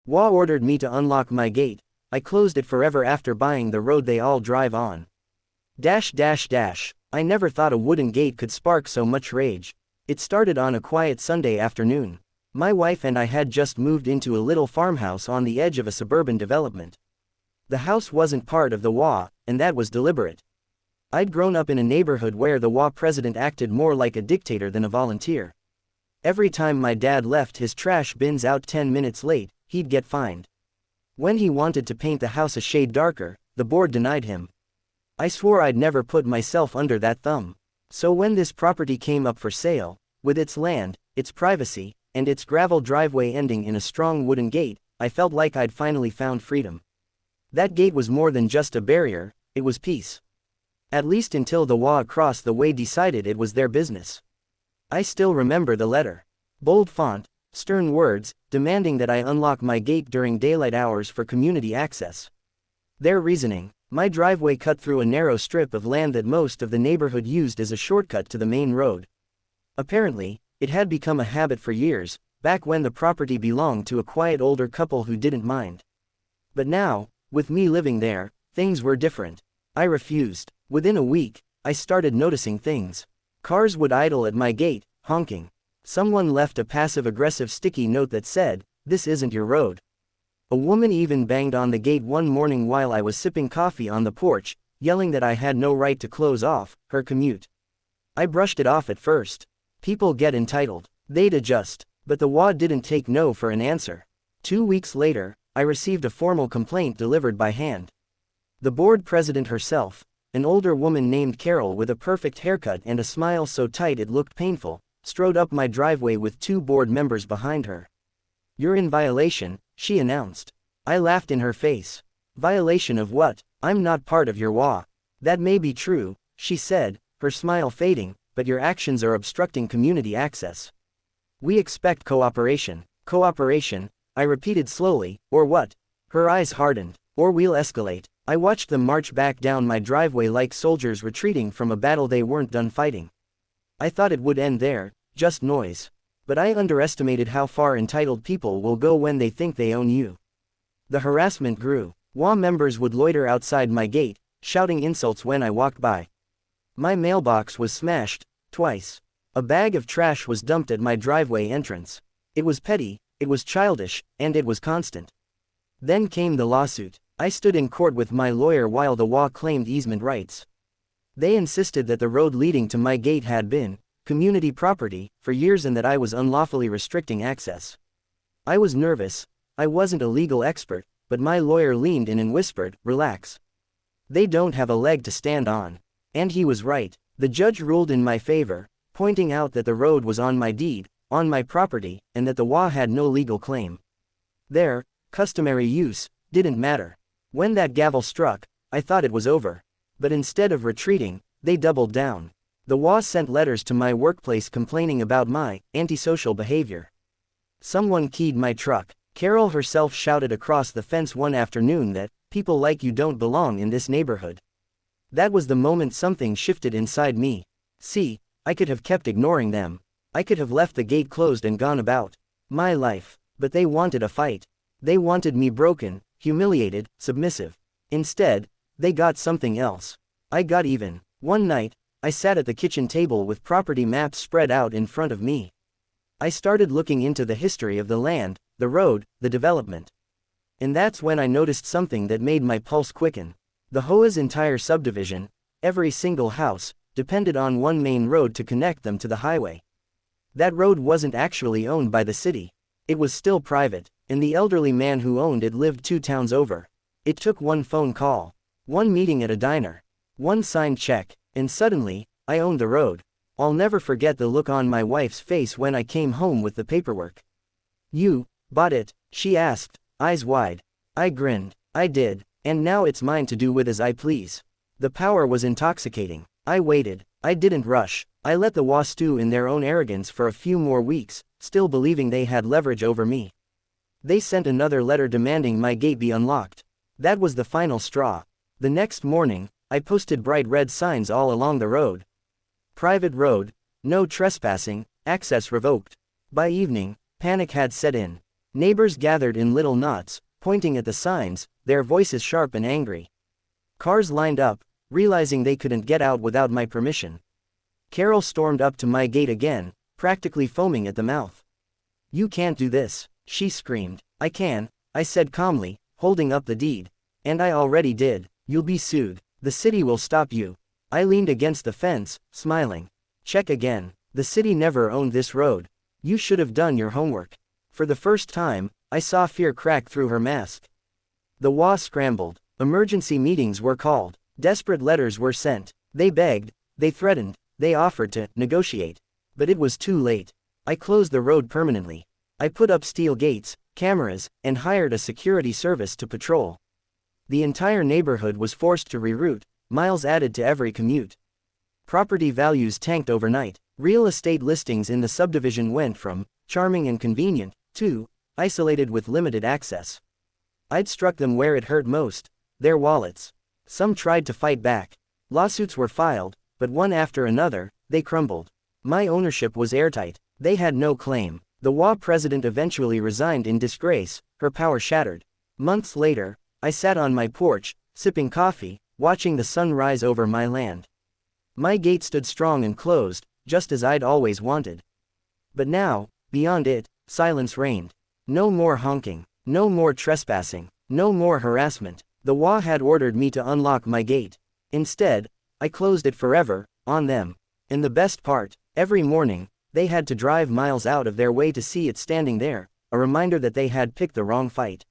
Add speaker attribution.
Speaker 1: HOA ordered me to unlock my gate. I closed it forever after buying the road they all drive on. I never thought a wooden gate could spark so much rage. It started on a quiet Sunday afternoon. My wife and I had just moved into a little farmhouse on the edge of a suburban development. The house wasn't part of the HOA, and that was deliberate. I'd grown up in a neighborhood where the HOA president acted more like a dictator than a volunteer. Every time my dad left his trash bins out 10 minutes late, he'd get fined. When he wanted to paint the house a shade darker, the board denied him. I swore I'd never put myself under that thumb. So when this property came up for sale, with its land, its privacy, and its gravel driveway ending in a strong wooden gate, I felt like I'd finally found freedom. That gate was more than just a barrier, it was peace. At least until the HOA across the way decided it was their business. I still remember the letter. Bold font, stern words, demanding that I unlock my gate during daylight hours for community access. Their reasoning: my driveway cut through a narrow strip of land that most of the neighborhood used as a shortcut to the main road. Apparently, it had become a habit for years, back when the property belonged to a quiet older couple who didn't mind. But now, with me living there, things were different. I refused. Within a week, I started noticing things. Cars would idle at my gate, honking. Someone left a passive-aggressive sticky note that said, "This isn't your road." A woman even banged on the gate one morning while I was sipping coffee on the porch, yelling that I had no right to close off her commute. I brushed it off at first. People get entitled. They'd adjust. But the HOA didn't take no for an answer. 2 weeks later, I received a formal complaint delivered by hand. The board president herself, an older woman named Carol with a perfect haircut and a smile so tight it looked painful, strode up my driveway with 2 board members behind her. "You're in violation," she announced. I laughed in her face. "Violation of what? I'm not part of your HOA." "That may be true," she said, her smile fading, "but your actions are obstructing community access. We expect cooperation." "Cooperation," I repeated slowly, "or what?" Her eyes hardened. "Or we'll escalate." I watched them march back down my driveway like soldiers retreating from a battle they weren't done fighting. I thought it would end there, just noise. But I underestimated how far entitled people will go when they think they own you. The harassment grew. HOA members would loiter outside my gate, shouting insults when I walked by. My mailbox was smashed, twice. A bag of trash was dumped at my driveway entrance. It was petty, it was childish, and it was constant. Then came the lawsuit. I stood in court with my lawyer while the HOA claimed easement rights. They insisted that the road leading to my gate had been community property for years and that I was unlawfully restricting access. I was nervous. I wasn't a legal expert, but my lawyer leaned in and whispered, "Relax. They don't have a leg to stand on." And he was right. The judge ruled in my favor, pointing out that the road was on my deed, on my property, and that the HOA had no legal claim. Their customary use didn't matter. When that gavel struck, I thought it was over. But instead of retreating, they doubled down. The HOA sent letters to my workplace complaining about my antisocial behavior. Someone keyed my truck. Carol herself shouted across the fence one afternoon that people like you don't belong in this neighborhood. That was the moment something shifted inside me. See, I could have kept ignoring them. I could have left the gate closed and gone about my life. But they wanted a fight. They wanted me broken, humiliated, submissive. Instead, they got something else. I got even. One night, I sat at the kitchen table with property maps spread out in front of me. I started looking into the history of the land, the road, the development. And that's when I noticed something that made my pulse quicken. The HOA's entire subdivision, every single house, depended on one main road to connect them to the highway. That road wasn't actually owned by the city. It was still private, and the elderly man who owned it lived 2 towns over. It took one phone call, one meeting at a diner, one signed check, and suddenly, I owned the road. I'll never forget the look on my wife's face when I came home with the paperwork. "You bought it?" she asked, eyes wide. I grinned. "I did, and now it's mine to do with as I please." The power was intoxicating. I waited. I didn't rush. I let the HOA stew in their own arrogance for a few more weeks, still believing they had leverage over me. They sent another letter demanding my gate be unlocked. That was the final straw. The next morning, I posted bright red signs all along the road. Private road, no trespassing, access revoked. By evening, panic had set in. Neighbors gathered in little knots, pointing at the signs, their voices sharp and angry. Cars lined up, realizing they couldn't get out without my permission. Carol stormed up to my gate again, practically foaming at the mouth. "You can't do this," she screamed. "I can," I said calmly, holding up the deed. "And I already did. You'll be sued. The city will stop you." I leaned against the fence, smiling. "Check again. The city never owned this road. You should have done your homework." For the first time, I saw fear crack through her mask. The HOA scrambled. Emergency meetings were called. Desperate letters were sent. They begged, they threatened, they offered to negotiate. But it was too late. I closed the road permanently. I put up steel gates, cameras, and hired a security service to patrol. The entire neighborhood was forced to reroute, miles added to every commute. Property values tanked overnight. Real estate listings in the subdivision went from charming and convenient to isolated with limited access. I'd struck them where it hurt most, their wallets. Some tried to fight back. Lawsuits were filed, but one after another, they crumbled. My ownership was airtight. They had no claim. The HOA president eventually resigned in disgrace, her power shattered. Months later, I sat on my porch, sipping coffee, watching the sun rise over my land. My gate stood strong and closed, just as I'd always wanted. But now, beyond it, silence reigned. No more honking, no more trespassing, no more harassment. The HOA had ordered me to unlock my gate. Instead, I closed it forever, on them. And the best part, every morning, they had to drive miles out of their way to see it standing there, a reminder that they had picked the wrong fight.